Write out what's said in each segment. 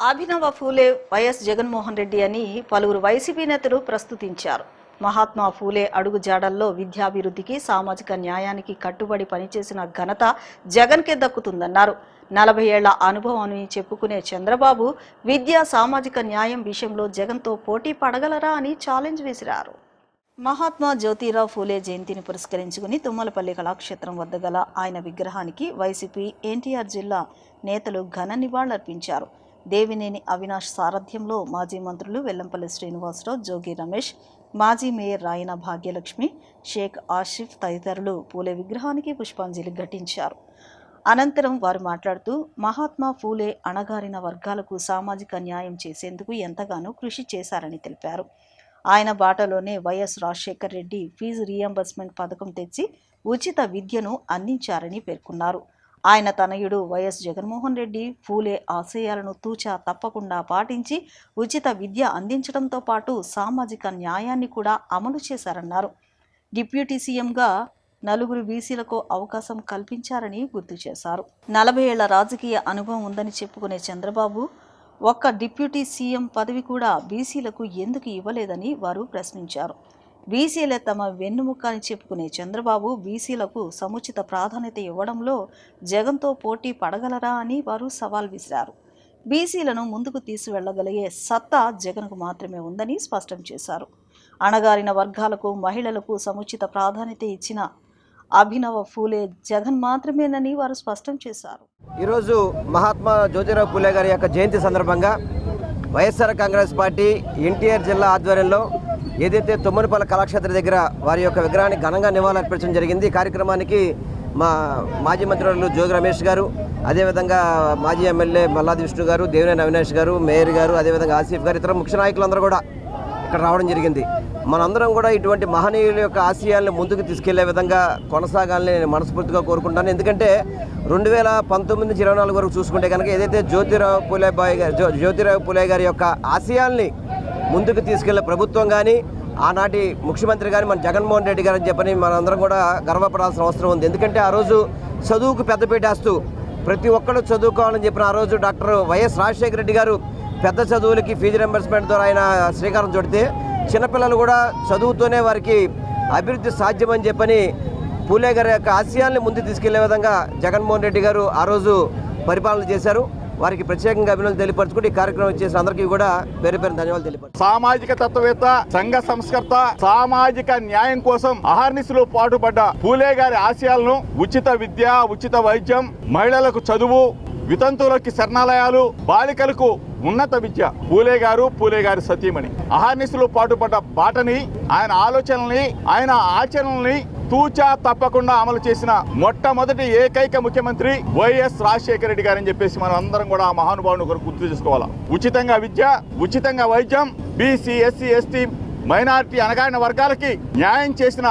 అభినవ ఫూలే వైఎస్ జగన్మోహన్ రెడ్డి అని పలువురు వైసీపీ నేతలు ప్రస్తుతించారు. మహాత్మా ఫూలే అడుగు జాడల్లో విద్యాభివృద్ధికి, సామాజిక న్యాయానికి కట్టుబడి పనిచేసిన ఘనత జగన్కే దక్కుతుందన్నారు. 40 ఏళ్ల అనుభవం అని చెప్పుకునే చంద్రబాబు విద్యా, సామాజిక న్యాయం విషయంలో జగన్తో పోటీ పడగలరా అని ఛాలెంజ్ విసిరారు. మహాత్మా జ్యోతిరావు ఫూలే జయంతిని పురస్కరించుకుని తుమ్మలపల్లి కళాక్షేత్రం వద్ద గల ఆయన విగ్రహానికి వైసీపీ ఎన్టీఆర్ జిల్లా నేతలు ఘన నివాళులర్పించారు. దేవినేని అవినాష్ సారథ్యంలో మాజీ మంత్రులు వెల్లంపల్లి శ్రీనివాసరావు, జోగి రమేష్, మాజీ మేయర్ రాయన భాగ్యలక్ష్మి, షేక్ ఆసిఫ్ తదితరులు పూలే విగ్రహానికి పుష్పాంజలి ఘటించారు. అనంతరం వారు మాట్లాడుతూ మహాత్మా ఫూలే అణగారిన వర్గాలకు సామాజిక న్యాయం చేసేందుకు ఎంతగానో కృషి చేశారని తెలిపారు. ఆయన బాటలోనే వైఎస్ రాజశేఖర్ రెడ్డి ఫీజు రీయింబర్స్మెంట్ పథకం తెచ్చి ఉచిత విద్యను అందించారని పేర్కొన్నారు. ఆయన తనయుడు వైఎస్ జగన్మోహన్ రెడ్డి ఫూలే ఆశయాలను తూచా తప్పకుండా పాటించి ఉచిత విద్య అందించడంతో పాటు సామాజిక న్యాయాన్ని కూడా అమలు చేశారన్నారు. డిప్యూటీ సీఎంగా 4 బీసీలకు అవకాశం కల్పించారని గుర్తు చేశారు. 40 ఏళ్ల రాజకీయ అనుభవం ఉందని చెప్పుకునే చంద్రబాబు ఒక్క డిప్యూటీ సీఎం పదవి కూడా బీసీలకు ఎందుకు ఇవ్వలేదని వారు ప్రశ్నించారు. బీసీలే తమ వెన్నుముక్క అని చెప్పుకునే చంద్రబాబు బీసీలకు సముచిత ప్రాధాన్యత ఇవ్వడంలో జగన్తో పోటీ పడగలరా అని వారు సవాల్ విసిరారు. బీసీలను ముందుకు తీసుకువెళ్లగలిగే సత్తా జగన్కు మాత్రమే ఉందని స్పష్టం చేశారు. అణగారిన వర్గాలకు, మహిళలకు సముచిత ప్రాధాన్యత ఇచ్చిన అభినవ ఫూలే జగన్ మాత్రమేనని వారు స్పష్టం చేశారు. ఈరోజు మహాత్మా జ్యోతిరావు ఫూలే గారి యొక్క జయంతి సందర్భంగా వైఎస్ఆర్ కాంగ్రెస్ పార్టీ ఎన్టీఆర్ జిల్లా ఆధ్వర్యంలో ఏదైతే తుమ్మలపల్లి కళాక్షేత్రం దగ్గర వారి యొక్క విగ్రహానికి ఘనంగా నివాళులర్పించడం జరిగింది. ఈ కార్యక్రమానికి మా మాజీ మంత్రులు జోగి రమేష్ గారు, అదేవిధంగా మాజీ ఎమ్మెల్యే మల్లాది విష్ణు గారు, దేవినేని అవినాష్ గారు, మేయర్ గారు, అదేవిధంగా ఆసిఫ్ గారు, ఇతర ముఖ్య నాయకులందరూ కూడా ఇక్కడ రావడం జరిగింది. మనందరం కూడా ఇటువంటి మహనీయుల యొక్క ఆశయాలను ముందుకు తీసుకెళ్లే విధంగా కొనసాగాలని నేను మనస్ఫూర్తిగా కోరుకుంటాను. ఎందుకంటే 2019-24 వరకు చూసుకుంటే కనుక ఏదైతే జ్యోతిరావు ఫూలే గారి యొక్క ఆశయాల్ని ముందుకు తీసుకెళ్లే ప్రభుత్వం కానీ, ఆనాటి ముఖ్యమంత్రి కానీ మన జగన్మోహన్ రెడ్డి గారు అని చెప్పని మనందరం కూడా గర్వపడాల్సిన అవసరం ఉంది. ఎందుకంటే ఆ రోజు చదువుకు పెద్దపీట వేస్తూ ప్రతి ఒక్కరు చదువుకోవాలని చెప్పిన ఆ రోజు డాక్టర్ వైఎస్ రాజశేఖర రెడ్డి గారు పెద్ద చదువులకి ఫీజు రింబర్స్మెంట్ ద్వారా ఆయన శ్రీకారం చుడితే చిన్నపిల్లలు కూడా చదువుతూనే వారికి అభివృద్ధి సాధ్యమని చెప్పని ఫూలే గారి యొక్క ఆశయాల్ని ముందు తీసుకెళ్లే విధంగా జగన్మోహన్ రెడ్డి గారు ఆ రోజు పరిపాలన చేశారు. వారికి ప్రత్యేకంగా అభినందనలు తెలియపరచుకుంటూ ఈ కార్యక్రమం చేసిన అందరికీ కూడా పేరు ధన్యవాదాలు తెలియపరచు. సామాజిక తత్వవేత్త, సంఘ సంస్కర్త, సామాజిక న్యాయం కోసం అహర్నిశలు పాటుపడ్డ ఫూలే గారి ఆశయాలను ఉచిత విద్య, ఉచిత వైద్యం, మహిళలకు చదువు, వితంతువులకి శరణాలయాలు, బాలికలకు ఉన్నత విద్య, ఫూలే గారి సతీమణి అహర్నిశలు పాటుపడ్డ బాటని, ఆయన ఆలోచనల్ని, ఆయన ఆచరణల్ని తూచా తప్పకుండా అమలు చేసిన మొట్టమొదటి ఏకైక ముఖ్యమంత్రి వైఎస్ రాజశేఖర రెడ్డి గారని చెప్పేసి మనం అందరం కూడా ఆ మహానుభావుని కొరకు గుర్తు చేసుకోవాలా. ఉచితంగా విద్య, ఉచితంగా వైద్యం, బీసీ, ఎస్సీ, ఎస్టీ, మైనారిటీ అణగారిన వర్గాలకి న్యాయం చేసిన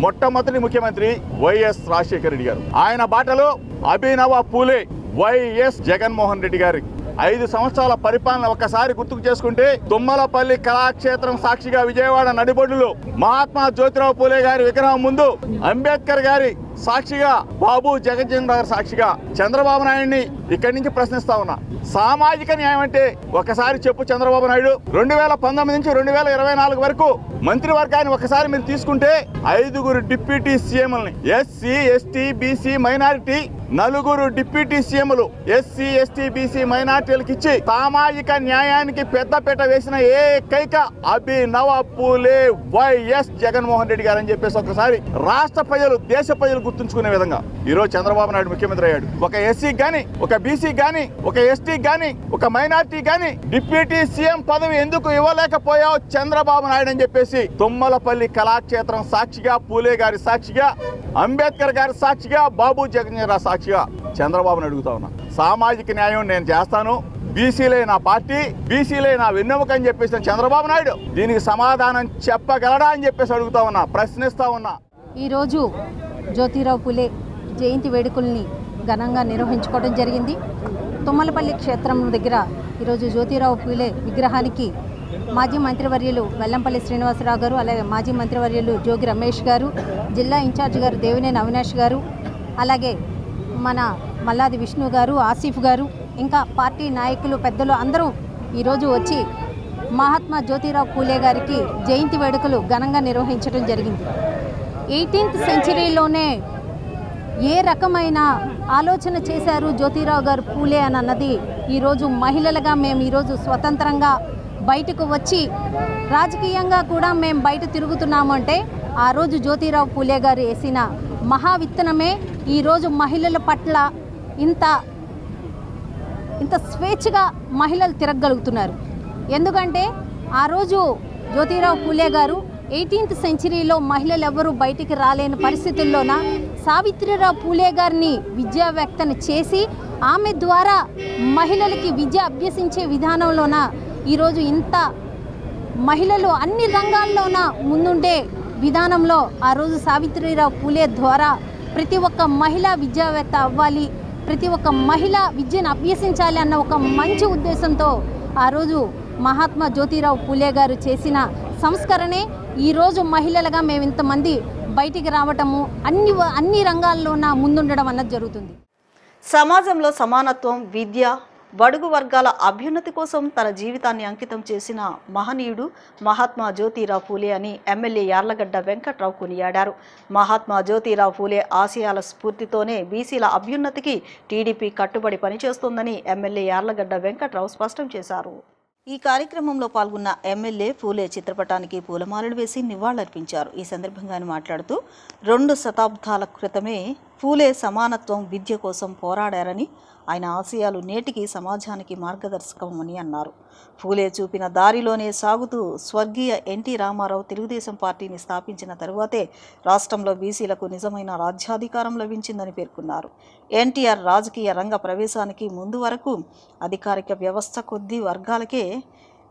మొట్టమొదటి ముఖ్యమంత్రి వైఎస్ రాజశేఖర రెడ్డి గారు. ఆయన బాటలో అభినవ ఫూలే వైఎస్ జగన్మోహన్ రెడ్డి గారి 5 సంవత్సరాల పరిపాలన ఒక్కసారి గుర్తుకు చేసుకుంటే తుమ్మలపల్లి కళాక్షేత్రం సాక్షిగా విజయవాడ నడిబొడ్డులో మహాత్మా జ్యోతిరావు ఫూలే గారి విగ్రహం ముందు అంబేద్కర్ గారి సాక్షిగా, బాబు జగజ్జీవన్ గారి సాక్షిగా చంద్రబాబు నాయుడిని ఇక్కడి నుంచి ప్రశ్నిస్తా ఉన్నా. సామాజిక న్యాయం అంటే ఒకసారి చెప్పు చంద్రబాబు నాయుడు. 2019 నుంచి 2024 వరకు మంత్రివర్గాన్ని ఒకసారి మీరు తీసుకుంటే 5 డిప్యూటీ సీఎంలని, SC, ST, BC, minority 4 deputy సీఎంలు ఎస్సీ, ఎస్టీ, బీసీ, మైనారిటీలకు ఇచ్చి సామాజిక న్యాయానికి పెద్దపీట వేసిన ఏకైక అభినవ ఫూలే వైఎస్ జగన్మోహన్ రెడ్డి గారు అని చెప్పేసి ఒకసారి రాష్ట్ర ప్రజలు, దేశ ప్రజలు గుర్తుంచుకునే విధంగా ఈరోజు చంద్రబాబు నాయుడు ముఖ్యమంత్రి అయ్యాడు. ఒక ఎస్సీ గాని, ఒక బీసీ గాని, ఒక ఎస్టీ గాని, ఒక మైనారిటీ గాని డిప్యూటీ సీఎం పదవి ఎందుకు ఇవ్వలేకపోయావు చంద్రబాబు నాయుడు అని చెప్పేసి తుమ్మలపల్లి కళాక్షేత్రం సాక్షిగా, ఫూలే గారి సాక్షిగా, అంబేద్కర్ గారి సాక్షిగా, బాబు జగజ్జీవన్ రావు సాక్షిగా చంద్రబాబుని అడుగుతా ఉన్నా. సామాజిక న్యాయం నేను చేస్తాను, బీసీలే నా పార్టీ, బీసీలే నా వెన్నెముక అని చెప్పేసి చంద్రబాబు నాయుడు దీనికి సమాధానం చెప్పగలడా అని చెప్పేసి అడుగుతా ఉన్నా, ప్రశ్నిస్తా ఉన్నా. ఈరోజు జ్యోతిరావు ఫూలే జయంతి వేడుకల్ని ఘనంగా నిర్వహించుకోవడం జరిగింది. తుమ్మలపల్లి క్షేత్రం దగ్గర ఈరోజు జ్యోతిరావు ఫూలే విగ్రహానికి మాజీ మంత్రివర్యులు వెల్లంపల్లి శ్రీనివాసరావు గారు, అలాగే మాజీ మంత్రివర్యులు జోగి రమేష్ గారు, జిల్లా ఇన్ఛార్జ్ గారు దేవినేని అవినాష్ గారు, అలాగే మన మల్లాది విష్ణు గారు, ఆసిఫ్ గారు, ఇంకా పార్టీ నాయకులు, పెద్దలు అందరూ ఈరోజు వచ్చి మహాత్మా జ్యోతిరావు పూలే గారికి జయంతి వేడుకలు ఘనంగా నిర్వహించడం జరిగింది. 18th సెంచరీలోనే ఏ రకమైన ఆలోచన చేశారు జ్యోతిరావు గారు పూలే అని అన్నది ఈరోజు మహిళలుగా మేము ఈరోజు స్వతంత్రంగా బయటకు వచ్చి రాజకీయంగా కూడా మేము బయట తిరుగుతున్నాము అంటే ఆ రోజు జ్యోతిరావు పూలే గారు వేసిన మహా విత్తనమే ఈరోజు మహిళల పట్ల ఇంత స్వేచ్ఛగా మహిళలు తిరగలుగుతున్నారు. ఎందుకంటే ఆ రోజు జ్యోతిరావు పూలే గారు 18th సెంచరీలో మహిళలు ఎవరూ బయటికి రాలేని పరిస్థితుల్లోన సావిత్రిరావు పూలే గారిని విద్యావేత్తను చేసి ఆమె ద్వారా మహిళలకి విద్య అభ్యసించే విధానంలోన ఈరోజు ఇంత మహిళలు అన్ని రంగాల్లోన ముందుండే విధానంలో ఆ రోజు సావిత్రిరావు పూలే ద్వారా ప్రతి ఒక్క మహిళ విద్యావేత్త అవ్వాలి, ప్రతి ఒక్క మహిళ విద్యను అభ్యసించాలి అన్న ఒక మంచి ఉద్దేశంతో ఆ రోజు మహాత్మా జ్యోతిరావు పూలే గారు చేసిన సంస్కరణే ఈరోజు మహిళలుగా మేము ఇంతమంది బయటికి రావటము, అన్ని రంగాల్లోన ముందుండడం అన్నది జరుగుతుంది. సమాజంలో సమానత్వం, విద్య, బడుగు వర్గాల అభ్యున్నతి కోసం తన జీవితాన్ని అంకితం చేసిన మహనీయుడు మహాత్మా జ్యోతిరావు పూలే అని ఎమ్మెల్యే యార్లగడ్డ వెంకట్రావు కొనియాడారు. మహాత్మా జ్యోతిరావు పూలే ఆశయాల స్ఫూర్తితోనే బీసీల అభ్యున్నతికి టీడీపీ కట్టుబడి పనిచేస్తోందని ఎమ్మెల్యే యార్లగడ్డ వెంకట్రావు స్పష్టం చేశారు. ఈ కార్యక్రమంలో పాల్గొన్న ఎమ్మెల్యే పూలే చిత్రపటానికి పూలమాలలు వేసి నివాళులర్పించారు. ఈ సందర్భంగా ఆయన మాట్లాడుతూ 2 శతాబ్దాల క్రితమే పూలే సమానత్వం, విద్య కోసం పోరాడారని, ఆయన ఆశయాలు నేటికి సమాజానికి మార్గదర్శకమని అన్నారు. పూలే చూపిన దారిలోనే సాగుతూ స్వర్గీయ ఎన్టీ రామారావు తెలుగుదేశం పార్టీని స్థాపించిన తరువాతే రాష్ట్రంలో బీసీలకు నిజమైన రాజ్యాధికారం లభించిందని పేర్కొన్నారు. ఎన్టీఆర్ రాజకీయ రంగ ప్రవేశానికి ముందు వరకు అధికారిక వ్యవస్థ కొద్ది వర్గాలకే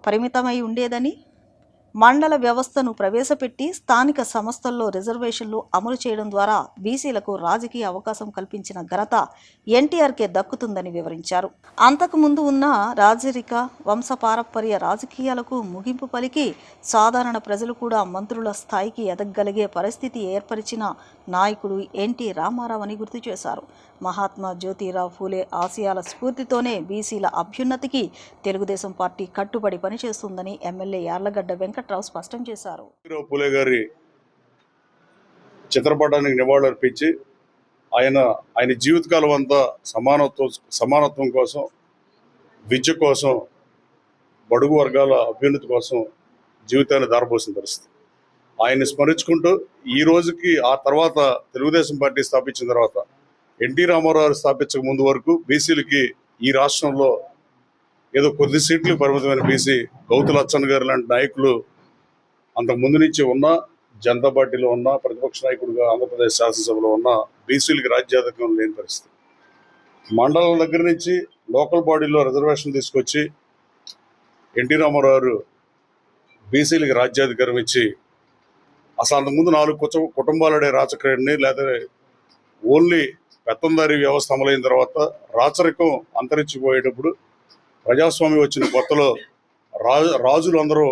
పరిమితమై ఉండేదని, మండల వ్యవస్థను ప్రవేశపెట్టి స్థానిక సంస్థల్లో రిజర్వేషన్లు అమలు చేయడం ద్వారా బీసీలకు రాజకీయ అవకాశం కల్పించిన ఘనత ఎన్టీఆర్కే దక్కుతుందని వివరించారు. అంతకుముందు ఉన్న రాజరిక వంశపారపర్య రాజకీయాలకు ముగింపు పలికి సాధారణ ప్రజలు కూడా మంత్రుల స్థాయికి ఎదగగలిగే పరిస్థితి ఏర్పరిచిన నాయకుడు ఎన్టీ రామారావు అని గుర్తు చేశారు. మహాత్మా జ్యోతిరావు పూలే ఆశయాల స్ఫూర్తితోనే బీసీల అభ్యున్నతికి తెలుగుదేశం పార్టీ కట్టుబడి పనిచేస్తుందని ఎమ్మెల్యే యార్లగడ్డ వెంకట్రావు స్పష్టం చేశారు. పూలే గారి చిత్రపటానికి నివాళులర్పించి ఆయన జీవితకాలం అంతా సమానత్వం కోసం, విద్య కోసం, బడుగు వర్గాల అభ్యున్నతి కోసం జీవితాన్ని దారపోసిన పరిస్థితి. ఆయన్ని స్మరించుకుంటూ ఈ రోజుకి ఆ తర్వాత తెలుగుదేశం పార్టీ స్థాపించిన తర్వాత ఎన్టీ రామారావు స్థాపించక ముందు వరకు బీసీలకి ఈ రాష్ట్రంలో ఏదో కొద్ది సీట్లు పరిమితమైన బీసీ గౌతు లచ్చన్ గారు లాంటి నాయకులు అంతకు ముందు నుంచి ఉన్న జనతా పార్టీలో ఉన్న ప్రతిపక్ష నాయకుడిగా ఆంధ్రప్రదేశ్ శాసనసభలో ఉన్న బీసీలకి రాజ్యాధికారం లేని పరిస్థితి. మండలం దగ్గర నుంచి లోకల్ బాడీలో రిజర్వేషన్ తీసుకొచ్చి ఎన్టీ రామారావు బీసీలకి రాజ్యాధికారం ఇచ్చి అసలు అంతకుముందు 4 కుటుంబాలనే రాచక్రీడని లేదా ఓన్లీ పెత్తందారీ వ్యవస్థ అమలైన తర్వాత రాచరికం అంతరించిపోయేటప్పుడు ప్రజాస్వామ్యం వచ్చిన కొత్తలో రాజులు అందరూ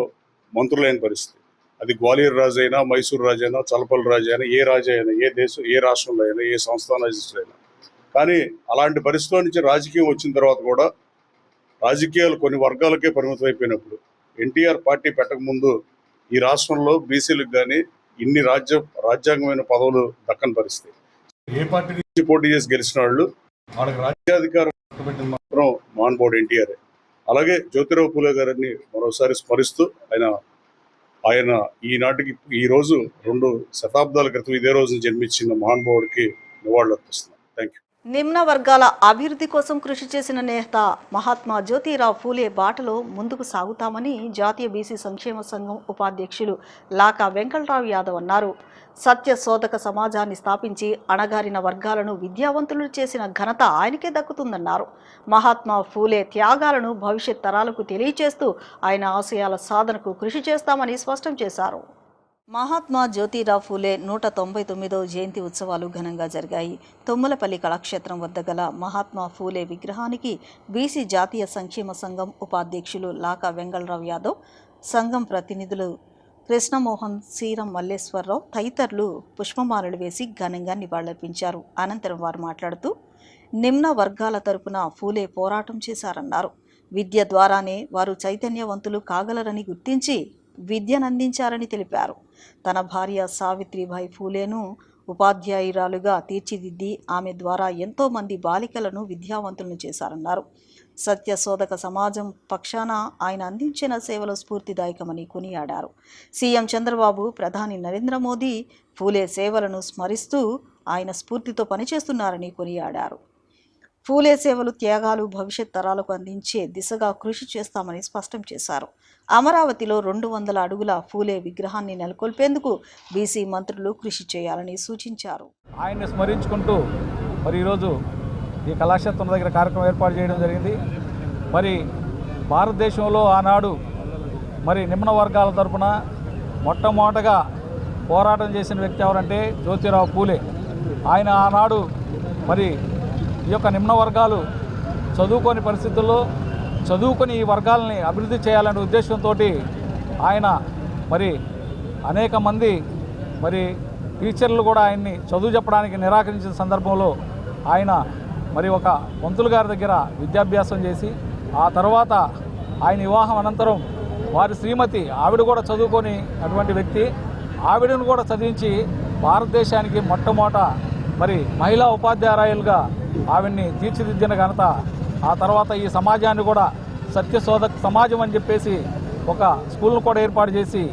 మంత్రులైన పరిస్థితి. అది గ్వాలియర్ రాజు అయినా, మైసూరు రాజు అయినా, చలపల్లి రాజు అయినా, ఏ రాజు అయినా, ఏ దేశం, ఏ రాష్ట్రంలో అయినా, ఏ సంస్థానాధిష్ఠులైనా. కానీ అలాంటి పరిస్థితుల నుంచి రాజకీయం వచ్చిన తర్వాత కూడా రాజకీయాలు కొన్ని వర్గాలకే పరిమితం అయిపోయినప్పుడు ఎన్టీఆర్ పార్టీ పెట్టకముందు ఈ రాష్ట్రంలో బీసీలకు కానీ ఇన్ని రాజ్యాంగమైన పదవులు దక్కని పరిస్థితి. ఏ పార్టీ నుంచి పోటీ చేసి గెలిచిన వాళ్ళు వాళ్ళకి రాజ్యాధికారం మాత్రం మహానుభావుడు ఎన్టీఆర్. అలాగే జ్యోతిరావు పూలే గారిని మరోసారి స్మరిస్తూ ఆయన ఈనాటికి ఈ రోజు 2 శతాబ్దాల క్రితం ఇదే రోజున జన్మించిన మహానుభావుడికి నివాళులు అర్పిస్తున్నాం. Thank you. నిమ్న వర్గాల అభివృద్ధి కోసం కృషి చేసిన నేత మహాత్మా జ్యోతిరావు పూలే బాటలో ముందుకు సాగుతామని జాతీయ బీసీ సంక్షేమ సంఘం ఉపాధ్యక్షులు లాకా వెంకట్రావు యాదవ్ అన్నారు. సత్య శోధక సమాజాన్ని స్థాపించి అణగారిన వర్గాలను విద్యావంతులు చేసిన ఘనత ఆయనకే దక్కుతుందన్నారు. మహాత్మా పూలే త్యాగాలను భవిష్యత్ తరాలకు తెలియచేస్తూ ఆయన ఆశయాల సాధనకు కృషి చేస్తామని స్పష్టం చేశారు. మహాత్మా జ్యోతిరావు పూలే 199వ జయంతి ఉత్సవాలు ఘనంగా జరిగాయి. తుమ్మలపల్లి కళాక్షేత్రం వద్ద గల మహాత్మా పూలే విగ్రహానికి బీసీ జాతీయ సంక్షేమ సంఘం ఉపాధ్యక్షులు లాకా వెంగళరావు యాదవ్, సంఘం ప్రతినిధులు కృష్ణమోహన్, శ్రీరం మల్లేశ్వరరావు తదితరులు పుష్పమాలలు వేసి ఘనంగా నివాళులర్పించారు. అనంతరం వారు మాట్లాడుతూ నిమ్న వర్గాల తరపున ఫూలే పోరాటం చేశారన్నారు. విద్య ద్వారానే వారు చైతన్యవంతులు కాగలరని గుర్తించి విద్యనందించారని తెలిపారు. తన భార్య సావిత్రిబాయి ఫూలేను ఉపాధ్యాయురాలుగా తీర్చిదిద్ది ఆమె ద్వారా ఎంతో మంది బాలికలను విద్యావంతులను చేశారన్నారు. సత్యశోధక సమాజం పక్షాన ఆయన అందించిన సేవలు స్ఫూర్తిదాయకమని కొనియాడారు. సీఎం చంద్రబాబు, ప్రధాని నరేంద్ర మోదీ ఫూలే సేవలను స్మరిస్తూ ఆయన స్ఫూర్తితో పనిచేస్తున్నారని కొనియాడారు. ఫూలే సేవలు, త్యాగాలు భవిష్యత్ తరాలకు అందించే దిశగా కృషి చేస్తామని స్పష్టం చేశారు. అమరావతిలో 200 అడుగుల ఫూలే విగ్రహాన్ని నెలకొల్పేందుకు బీసీ మంత్రులు కృషి చేయాలని సూచించారు. ఆయన్ని స్మరించుకుంటూ మరి ఈరోజు ఈ కళాక్షేత్రం దగ్గర కార్యక్రమం ఏర్పాటు చేయడం జరిగింది. మరి భారతదేశంలో ఆనాడు మరి నిమ్న వర్గాల తరపున మొట్టమొదటగా పోరాటం చేసిన వ్యక్తి ఎవరంటే జ్యోతిరావు పూలే. ఆయన ఆనాడు మరి ఈ యొక్క నిమ్న వర్గాలు చదువుకోని పరిస్థితుల్లో చదువుకొని ఈ వర్గాలని అభివృద్ధి చేయాలనే ఉద్దేశంతో ఆయన మరి అనేక మంది మరి టీచర్లు కూడా ఆయన్ని చదువు చెప్పడానికి నిరాకరించిన సందర్భంలో ఆయన మరి ఒక పంతులు గారి దగ్గర విద్యాభ్యాసం చేసి ఆ తర్వాత ఆయన వివాహం అనంతరం వారి శ్రీమతి ఆవిడ కూడా చదువుకొని అటువంటి వ్యక్తి, ఆవిడను కూడా చదివించి భారతదేశానికి మొట్టమొదట మరి మహిళా ఉపాధ్యాయులుగా ఆవిడ్ని తీర్చిదిద్దిన ఘనత. ఆ తర్వాత ఈ సమాజాన్ని కూడా సత్యశోధక సమాజం అని చెప్పేసి ఒక స్కూల్ను కూడా ఏర్పాటు చేసి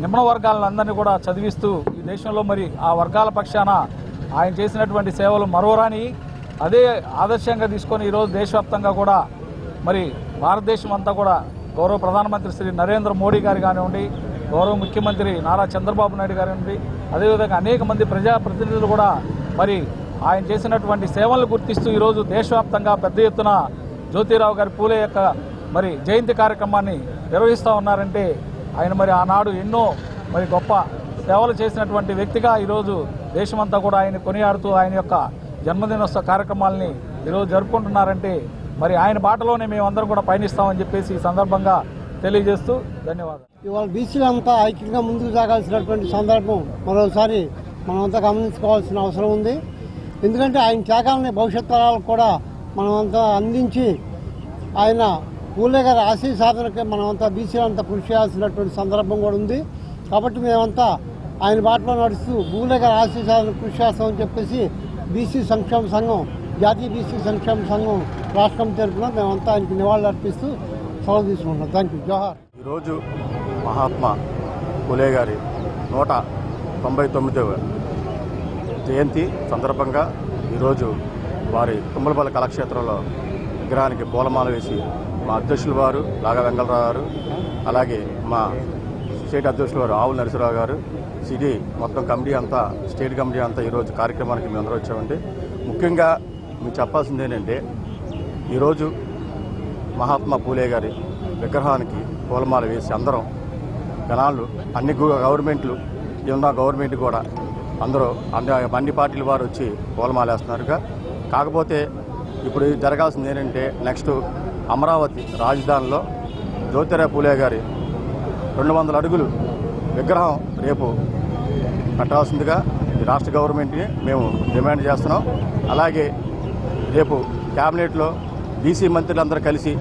నిమ్న వర్గాలందరినీ కూడా చదివిస్తూ ఈ దేశంలో మరి ఆ వర్గాల పక్షాన ఆయన చేసినటువంటి సేవలు మరోరాని అదే ఆదర్శంగా తీసుకొని ఈరోజు దేశవ్యాప్తంగా కూడా మరి భారతదేశం అంతా కూడా గౌరవ ప్రధానమంత్రి శ్రీ నరేంద్ర మోడీ గారు కానివ్వండి, గౌరవ ముఖ్యమంత్రి నారా చంద్రబాబు నాయుడు గారివ్వండి, అదేవిధంగా అనేక మంది ప్రజాప్రతినిధులు కూడా మరి ఆయన చేసినటువంటి సేవలను గుర్తిస్తూ ఈరోజు దేశవ్యాప్తంగా పెద్ద ఎత్తున జ్యోతిరావు గారి పూలే యొక్క మరి జయంతి కార్యక్రమాన్ని నిర్వహిస్తూ ఉన్నారంటే ఆయన మరి ఆనాడు ఎన్నో మరి గొప్ప సేవలు చేసినటువంటి వ్యక్తిగా ఈరోజు దేశమంతా కూడా ఆయన కొనియాడుతూ ఆయన యొక్క జన్మదినోత్సవ కార్యక్రమాలని ఈరోజు జరుపుకుంటున్నారంటే మరి ఆయన బాటలోనే మేమందరం కూడా పయనిస్తామని చెప్పేసి ఈ సందర్భంగా తెలియజేస్తూ ధన్యవాదాలు. ఇవాళ బీసీలు అంతా ఐక్యంగా ముందుకు సాగాల్సినటువంటి సందర్భం మరోసారి మనమంతా గమనించుకోవాల్సిన అవసరం ఉంది. ఎందుకంటే ఆయన త్యాగాలని భవిష్యత్ తరాలకు కూడా మనమంతా అందించి ఆయన పూలే గారి ఆశయ సాధనకి మనమంతా బీసీలంతా కృషి చేయాల్సినటువంటి సందర్భం కూడా ఉంది. కాబట్టి మేమంతా ఆయన బాటలో నడుస్తూ పూలే గారి ఆశయ సాధన కృషి చేస్తామని చెప్పేసి బీసీ సంక్షేమ సంఘం, జాతీయ బీసీ సంక్షేమ సంఘం రాష్ట్రం తరఫున మేమంతా ఆయనకి నివాళులు అర్పిస్తూ సెలవు తీసుకుంటున్నాం. Thank you. జోహార్. ఈరోజు మహాత్మా పూలే గారి 199వ జయంతి సందర్భంగా ఈరోజు వారి తుమ్మలపల్లి కళాక్షేత్రంలో విగ్రహానికి పూలమాల వేసి మా అధ్యక్షులు వారు లాగా వెంకటరావు గారు, అలాగే మా స్టేట్ అధ్యక్షులు వారు ఆవుల నరసింహరావు గారు, సిటీ మొత్తం కమిటీ అంతా, స్టేట్ కమిటీ అంతా ఈరోజు కార్యక్రమానికి మేము అందరూ వచ్చామండి. ముఖ్యంగా మీకు చెప్పాల్సింది ఏంటంటే ఈరోజు మహాత్మా పూలే గారి విగ్రహానికి పూలమాల వేసి అందరం జనాలు అన్ని గవర్నమెంట్లు ఉన్న గవర్నమెంట్ కూడా అందరూ అన్ని పార్టీల వారు వచ్చి పూలమాల వేస్తున్నారుగా. కాకపోతే ఇప్పుడు జరగాల్సింది ఏంటంటే నెక్స్ట్ అమరావతి రాజధానిలో జ్యోతిరావు పూలే గారి 200 అడుగులు విగ్రహం రేపు కట్టాల్సిందిగా ఈ రాష్ట్ర గవర్నమెంట్ని మేము డిమాండ్ చేస్తున్నాం. అలాగే రేపు క్యాబినెట్లో బీసీ మంత్రులందరూ కలిసి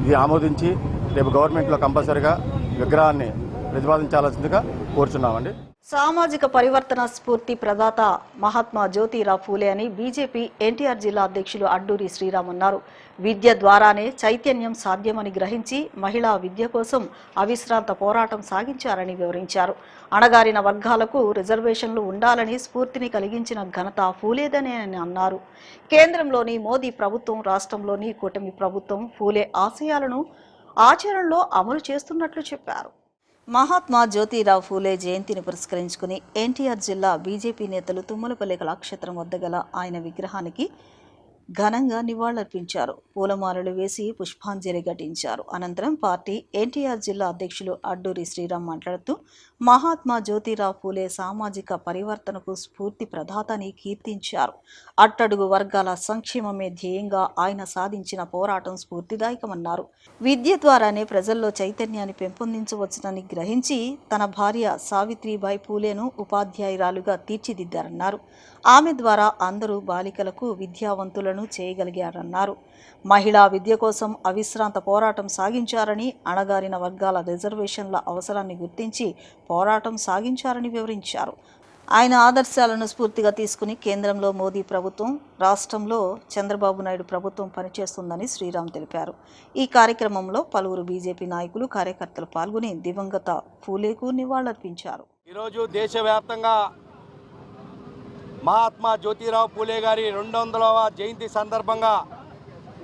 ఇది ఆమోదించి రేపు గవర్నమెంట్లో కంపల్సరీగా విగ్రహాన్ని ప్రతిపాదించాల్సిందిగా కోరుచున్నామండి. సామాజిక పరివర్తన స్ఫూర్తి ప్రదాత మహాత్మా జ్యోతిరావు ఫూలే అని బీజేపీ ఎన్టీఆర్ జిల్లా అధ్యక్షులు అడ్డూరి శ్రీరామ్ అన్నారు. విద్య ద్వారానే చైతన్యం సాధ్యమని గ్రహించి మహిళా విద్య కోసం అవిశ్రాంత పోరాటం సాగించారని వివరించారు. అణగారిన వర్గాలకు రిజర్వేషన్లు ఉండాలని స్ఫూర్తిని కలిగించిన ఘనత ఫూలేదనే అని అన్నారు. కేంద్రంలోని మోదీ ప్రభుత్వం, రాష్ట్రంలోని కూటమి ప్రభుత్వం ఫూలే ఆశయాలను ఆచరణలో అమలు చేస్తున్నట్లు చెప్పారు. మహాత్మా జ్యోతిరావు ఫూలే జయంతిని పురస్కరించుకుని ఎన్టీఆర్ జిల్లా బీజేపీ నేతలు తుమ్మలపల్లి కళాక్షేత్రం వద్ద గల ఆయన విగ్రహానికి ఘనంగా నివాళులర్పించారు. పూలమాలలు వేసి పుష్పాంజలి ఘటించారు. అనంతరం పార్టీ ఎన్టీఆర్ జిల్లా అధ్యక్షులు అడ్డూరి శ్రీరామ్ మాట్లాడుతూ మహాత్మా జ్యోతిరావు ఫూలే సామాజిక పరివర్తనకు స్ఫూర్తి ప్రదాత అని కీర్తించారు. అట్టడుగు వర్గాల సంక్షేమమే ధ్యేయంగా ఆయన సాధించిన పోరాటం స్ఫూర్తిదాయకమన్నారు. విద్య ద్వారానే ప్రజల్లో చైతన్యాన్ని పెంపొందించవచ్చునని గ్రహించి తన భార్య సావిత్రిబాయి పూలేను ఉపాధ్యాయురాలుగా తీర్చిదిద్దారన్నారు. ఆమె ద్వారా అందరూ బాలికలకు విద్యావంతులను పనులను చేయగలిగారన్నారు. మహిళా విద్య కోసం అవిశ్రాంత పోరాటం సాగించారని, అణగారిన వర్గాల రిజర్వేషన్ల అవసరాన్ని గుర్తించి పోరాటం సాగించారని వివరించారు. ఆయన ఆదర్శాలను స్ఫూర్తిగా తీసుకుని కేంద్రంలో మోదీ ప్రభుత్వం, రాష్ట్రంలో చంద్రబాబు నాయుడు ప్రభుత్వం పనిచేస్తుందని శ్రీరామ్ తెలిపారు. ఈ కార్యక్రమంలో పలువురు బీజేపీ నాయకులు, కార్యకర్తలు పాల్గొని దివంగత ఫూలేకు నివాళులర్పించారు. ఈరోజు దేశవ్యాప్తంగా మహాత్మా జ్యోతిరావు పూలే గారి 200వ జయంతి సందర్భంగా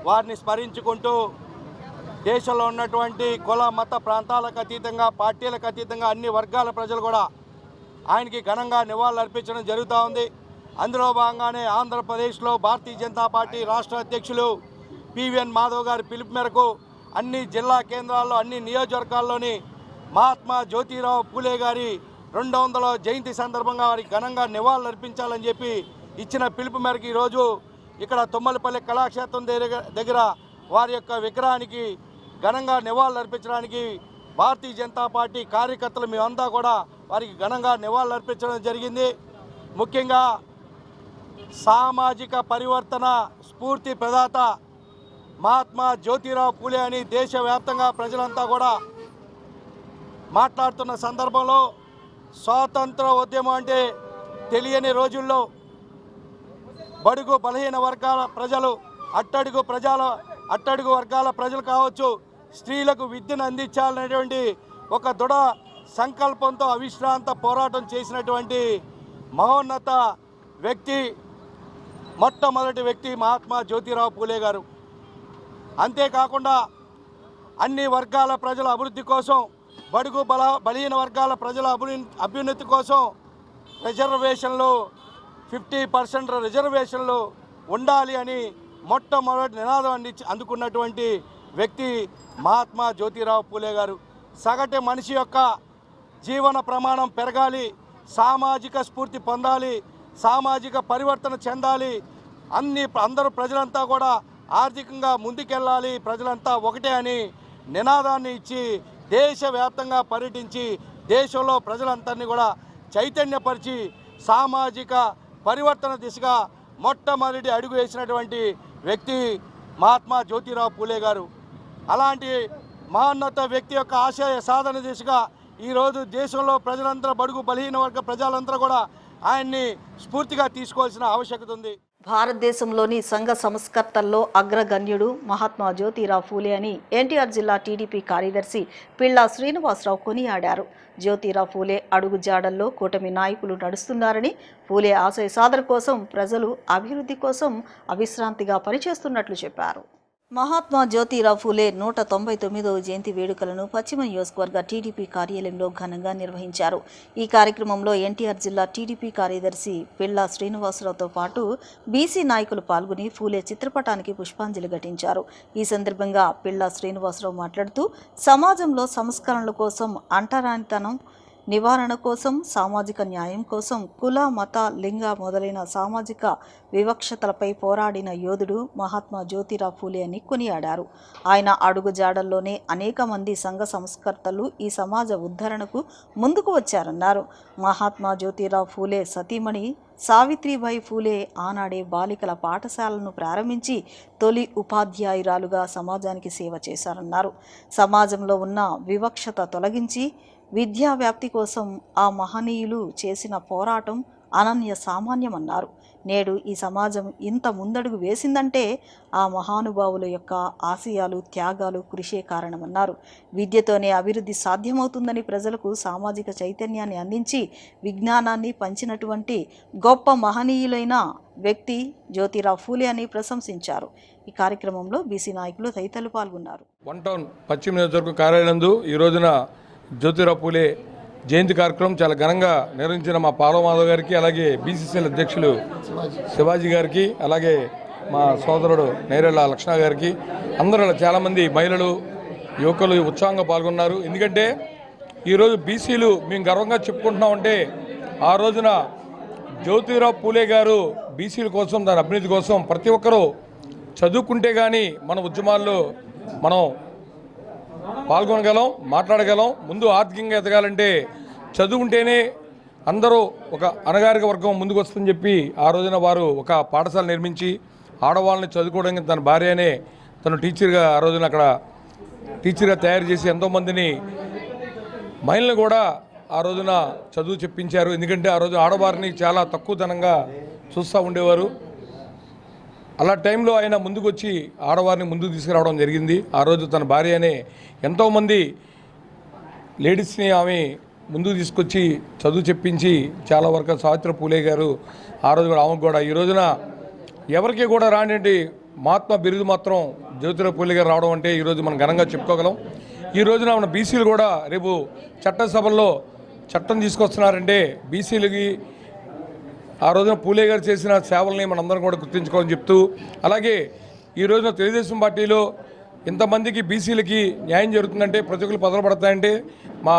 వారిని స్మరించుకుంటూ దేశంలో ఉన్నటువంటి కుల మత ప్రాంతాలకు అతీతంగా, పార్టీలకు అతీతంగా అన్ని వర్గాల ప్రజలు కూడా ఆయనకి ఘనంగా నివాళులు అర్పించడం జరుగుతూ ఉంది. అందులో భాగంగానే ఆంధ్రప్రదేశ్లో భారతీయ జనతా పార్టీ రాష్ట్ర అధ్యక్షులు పివిఎన్ మాధవ్ గారి పిలుపు మేరకు అన్ని జిల్లా కేంద్రాల్లో, అన్ని నియోజకవర్గాల్లోని మహాత్మా జ్యోతిరావు పూలే గారి 200వ జయంతి సందర్భంగా వారికి ఘనంగా నివాళులు అర్పించాలని చెప్పి ఇచ్చిన పిలుపు మేరకు ఈరోజు ఇక్కడ తుమ్మలపల్లి కళాక్షేత్రం దగ్గర వారి యొక్క విగ్రహానికి ఘనంగా నివాళులు అర్పించడానికి భారతీయ జనతా పార్టీ కార్యకర్తలు మేమంతా కూడా వారికి ఘనంగా నివాళులు అర్పించడం జరిగింది. ముఖ్యంగా సామాజిక పరివర్తన స్ఫూర్తి ప్రదాత మహాత్మా జ్యోతిరావు పూలే అని దేశవ్యాప్తంగా ప్రజలంతా కూడా మాట్లాడుతున్న సందర్భంలో స్వాతంత్ర ఉద్యమం అంటే తెలియని రోజుల్లో బడుగు బలహీన వర్గాల ప్రజలు, అట్టడుగు వర్గాల ప్రజలు కావచ్చు, స్త్రీలకు విద్యను అందించాలనేటువంటి ఒక దృఢ సంకల్పంతో అవిశ్రాంత పోరాటం చేసినటువంటి మహోన్నత వ్యక్తి, మొట్టమొదటి వ్యక్తి మహాత్మా జ్యోతిరావు పూలే గారు. అంతేకాకుండా అన్ని వర్గాల ప్రజల అభివృద్ధి కోసం, బడుగు బలహీన వర్గాల ప్రజల అభ్యున్నతి కోసం రిజర్వేషన్లు 50% రిజర్వేషన్లు ఉండాలి అని మొట్టమొదటి నినాదం అందుకున్నటువంటి వ్యక్తి మహాత్మా జ్యోతిరావు పూలే గారు. సగటు మనిషి యొక్క జీవన ప్రమాణం పెరగాలి, సామాజిక స్ఫూర్తి పొందాలి, సామాజిక పరివర్తన చెందాలి, అందరూ ప్రజలంతా కూడా ఆర్థికంగా ముందుకెళ్ళాలి, ప్రజలంతా ఒకటే అని నినాదాన్ని ఇచ్చి దేశవ్యాప్తంగా పర్యటించి దేశంలో ప్రజలందరినీ కూడా చైతన్యపరిచి సామాజిక పరివర్తన దిశగా మొట్టమొదటి అడుగు వేసినటువంటి వ్యక్తి మహాత్మా జ్యోతిరావు పూలే గారు. అలాంటి మహోన్నత వ్యక్తి యొక్క ఆశయ సాధన దిశగా ఈరోజు దేశంలో ప్రజలందరూ, బడుగు బలహీన వర్గ ప్రజలందరూ కూడా ఆయన్ని స్ఫూర్తిగా తీసుకోవాల్సిన ఆవశ్యకత ఉంది. భారతదేశంలోని సంఘ సంస్కర్తల్లో అగ్రగణ్యుడు మహాత్మా జ్యోతిరావు ఫూలే అని ఎన్టీఆర్ జిల్లా టీడీపీ కార్యదర్శి పిళ్ళా శ్రీనివాసరావు కొనియాడారు. జ్యోతిరావు ఫూలే అడుగు జాడల్లో కూటమి నాయకులు నడుస్తున్నారని, ఫూలే ఆశయ సాధన కోసం ప్రజలు అభివృద్ధి కోసం అవిశ్రాంతిగా పనిచేస్తున్నట్లు చెప్పారు. మహాత్మా జ్యోతిరావు ఫూలే 199వ జయంతి వేడుకలను పశ్చిమ నియోజకవర్గ టీడీపీ కార్యాలయంలో ఘనంగా నిర్వహించారు. ఈ కార్యక్రమంలో ఎన్టీఆర్ జిల్లా టీడీపీ కార్యదర్శి పిళ్ళా శ్రీనివాసరావుతో పాటు బీసీ నాయకులు పాల్గొని ఫూలే చిత్రపటానికి పుష్పాంజలి ఘటించారు. ఈ సందర్భంగా పిళ్ళా శ్రీనివాసరావు మాట్లాడుతూ సమాజంలో సంస్కరణల కోసం, అంటరానితనం నివారణ కోసం, సామాజిక న్యాయం కోసం, కుల, మత, లింగ మొదలైన సామాజిక వివక్షతలపై పోరాడిన యోధుడు మహాత్మా జ్యోతిరావు ఫూలే అని కొనియాడారు. ఆయన అడుగు జాడల్లోనే అనేక మంది సంఘ సంస్కర్తలు ఈ సమాజ ఉద్ధరణకు ముందుకు వచ్చారన్నారు. మహాత్మా జ్యోతిరావు ఫూలే సతీమణి సావిత్రిబాయి ఫూలే ఆనాడే బాలికల పాఠశాలను ప్రారంభించి తొలి ఉపాధ్యాయురాలుగా సమాజానికి సేవ చేశారన్నారు. సమాజంలో ఉన్న వివక్షత తొలగించి విద్యా వ్యాప్తి కోసం ఆ మహనీయులు చేసిన పోరాటం అనన్య సామాన్యమన్నారు. నేడు ఈ సమాజం ఇంత ముందడుగు వేసిందంటే ఆ మహానుభావుల యొక్క ఆశయాలు, త్యాగాలు, కృషే కారణమన్నారు. విద్యతోనే అభివృద్ధి సాధ్యమవుతుందని ప్రజలకు సామాజిక చైతన్యాన్ని అందించి విజ్ఞానాన్ని పంచినటువంటి గొప్ప మహనీయులైన వ్యక్తి జ్యోతిరావు ఫూలే అని ప్రశంసించారు. ఈ కార్యక్రమంలో బీసీ నాయకులు తదితరులు పాల్గొన్నారు. వన్ టౌన్ పశ్చిమ నియోజకవర్గ కార్యాలయంలో ఈ రోజున జ్యోతిరావు పూలే జయంతి కార్యక్రమం చాలా ఘనంగా నిర్వహించిన మా పాలమాధవ్ గారికి, అలాగే బీసీసీఎల్ అధ్యక్షులు శివాజీ గారికి, అలాగే మా సోదరుడు నేరేళ్ల లక్ష్మణ గారికి, అందరూ చాలామంది మహిళలు, యువకులు ఉత్సాహంగా పాల్గొన్నారు. ఎందుకంటే ఈరోజు బీసీలు మేము గర్వంగా చెప్పుకుంటున్నామంటే ఆ రోజున జ్యోతిరావు పూలే గారు బీసీల కోసం, దాని అభివృద్ధి కోసం ప్రతి ఒక్కరూ చదువుకుంటే కానీ మన ఉద్యమాల్లో మనం పాల్గొనగలం, మాట్లాడగలం. ముందు ఆర్థికంగా ఎదగాలంటే చదువుంటేనే అందరూ ఒక అణగారిక వర్గం ముందుకు వస్తుందని చెప్పి ఆ రోజున వారు ఒక పాఠశాల నిర్మించి ఆడవాళ్ళని చదువుకోవడానికి తన భార్యనే తను టీచర్గా ఆ రోజున అక్కడ టీచర్గా తయారు చేసి ఎంతోమందిని మహిళలు కూడా ఆ రోజున చదువు చెప్పించారు. ఎందుకంటే ఆ రోజు ఆడవారిని చాలా తక్కువ ధనంగా చూస్తూ ఉండేవారు. అలా టైంలో ఆయన ముందుకు వచ్చి ఆడవారిని ముందుకు తీసుకురావడం జరిగింది. ఆ రోజు తన భార్యనే ఎంతోమంది లేడీస్ని ఆమె ముందుకు తీసుకొచ్చి చదువు చెప్పించి చాలా వరకు సావిత్రి పూలే గారు ఆ రోజు కూడా ఆమెకు కూడా ఈ రోజున ఎవరికి కూడా రానింటి మహాత్మా బిరుదు మాత్రం జ్యోతిరావు పూలే గారు రావడం అంటే ఈరోజు మనం ఘనంగా చెప్పుకోగలం. ఈ రోజున మన బీసీలు కూడా రేపు చట్టసభల్లో చట్టం తీసుకొస్తున్నారంటే బీసీలకి ఆ రోజున పూలే గారు చేసిన సేవల్ని మనందరం కూడా గుర్తించుకోవాలని చెప్తూ, అలాగే ఈ రోజున తెలుగుదేశం పార్టీలో ఇంతమందికి బీసీలకి న్యాయం జరుగుతుందంటే ప్రతి ఒక్కరు పదవులు పడతాయంటే మా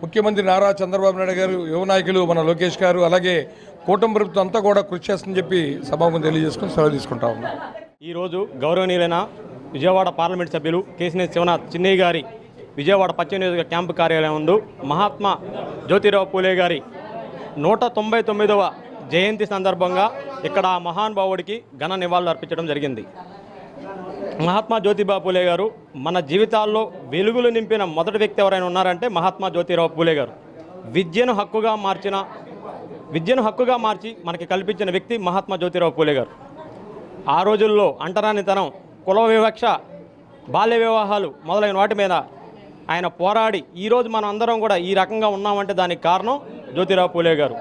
ముఖ్యమంత్రి నారా చంద్రబాబు నాయుడు గారు, యువ నాయకులు మన లోకేష్ గారు, అలాగే కూటమి ప్రభుత్వం అంతా కూడా కృషి చేస్తుందని చెప్పి సభాముఖం తెలియజేసుకుని సెలవు తీసుకుంటా ఉన్నాం. ఈరోజు గౌరవనీయులైన విజయవాడ పార్లమెంట్ సభ్యులు కేసినేని శివనాథ్ చిన్నయ్య గారి విజయవాడ పశ్చిమ నియోజక క్యాంపు కార్యాలయం ముందు మహాత్మా జ్యోతిరావు పూలే గారి 199వ జయంతి సందర్భంగా ఇక్కడ మహానుభావుడికి ఘన నివాళులు అర్పించడం జరిగింది. మహాత్మా జ్యోతిబా పూలే గారు మన జీవితాల్లో వెలుగులు నింపిన మొదటి వ్యక్తి ఎవరైనా ఉన్నారంటే మహాత్మా జ్యోతిరావు పూలే గారు. విద్యను హక్కుగా మార్చి మనకి కల్పించిన వ్యక్తి మహాత్మా జ్యోతిరావు పూలే గారు. ఆ రోజుల్లో అంటరానితనం, కుల వివక్ష, బాల్య వివాహాలు మొదలైన వాటి మీద ఆయన పోరాడి ఈరోజు మనం అందరం కూడా ఈ రకంగా ఉన్నామంటే దానికి కారణం జ్యోతిరావు పూలే గారు.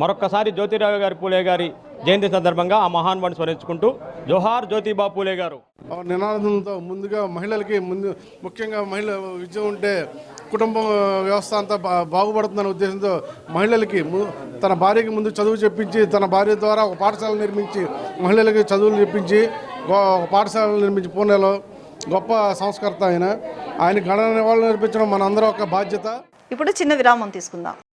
మరొక్కసారి జ్యోతిరావు గారి పూలే గారి జయంతి సందర్భంగా ఆ మహానుభావుని స్మరించుకుంటూ జోహార్ జ్యోతిబా పూలే గారు నినాదంతో ముందుగా మహిళలకి ముఖ్యంగా మహిళ విద్య ఉంటే కుటుంబం వ్యవస్థ అంతా బాగుపడుతుందనే ఉద్దేశంతో మహిళలకి తన భార్యకి ముందు చదువు చెప్పించి తన భార్య ద్వారా ఒక పాఠశాల నిర్మించి మహిళలకి చదువులు చెప్పించి ఒక పాఠశాలలు నిర్మించి పూణేలో గొప్ప సంస్కర్త ఆయన ఘన నివాళులు నిర్మించడం మనందరం ఒక బాధ్యత. ఇప్పుడు చిన్న విరామం తీసుకుందాం.